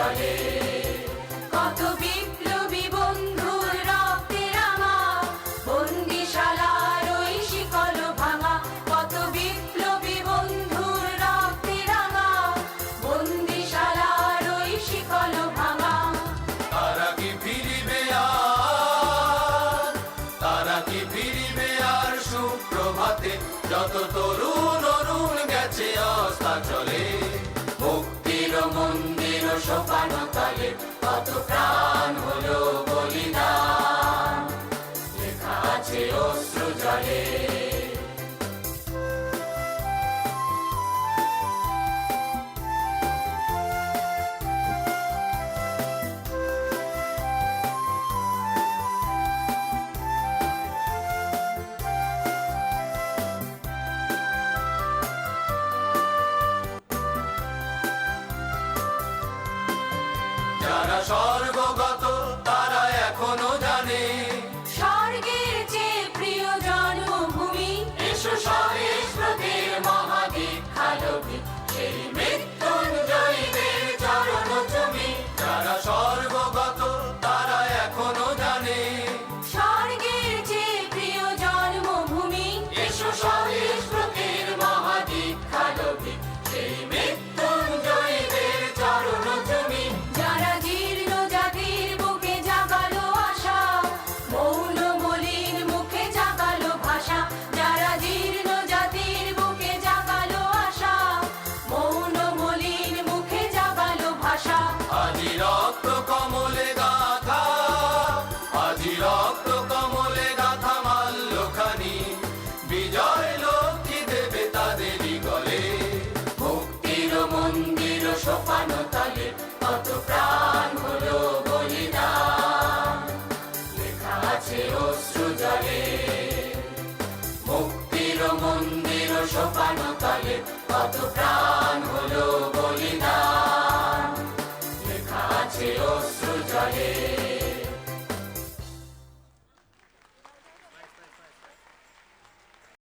জলে। কত বিপ্লবী বন্ধুর রক্তে রাঙা বন্দিশালার ওই শিকল ভাঙা। কত বিপ্লবী বন্ধুর রক্তে রাঙা বন্দিশালার ওই শিকল ভাঙা। তারা কি ফিরিবে আর, তারা কি ফিরিবে আর সুপ্রভাতে, যত তরুণ অরুণ গেছে অস্তাচলে। মুক্তির মন্দির সোপানো তলে কত প্রাণ হলো বলিদান, লেখা আছে অশ্রু জলে। যারা স্বর্গগত তারা এখনো জানে স্বর্গের চেয়ে প্রিয় জন্মভূমি। এসো সহিষ্ণুদের মহাদীক্ষালোভী, সেই মৃত্যুঞ্জয়ীদের চরণ চুমি। যারা স্বর্গগত তারা এখনো জানে স্বর্গের চেয়ে প্রিয় জন্মভূমি। এসো সহিষ্ণুদের মহাদীক্ষালোভী, সেই মৃত্যুঞ্জয়ীদের চরণ চুমি। যারা জীর্ণ জাতির বুকে জাগালো আশা, মৌন মলিন মুখে জাগালো ভাষা। যারা জীর্ণ জাতির বুকে জাগালো আশা, মৌন মলিন মুখে জাগালো ভাষা। আজি রক্ত কমলে গাথা, আজি রক্ত কমলে গাথা মাল্যখানি, বিজয় লক্ষ্মী দেবে তাদেরই গলে। মুক্তির মন্দির সোপানো তলে কত প্রাণ হলো বলিদান, লেখা আছে অশ্রু জলে। মুক্তির মন্দির সোপানো তলে কত প্রাণ হলো বলিদান, লেখা আছে অশ্রু জলে।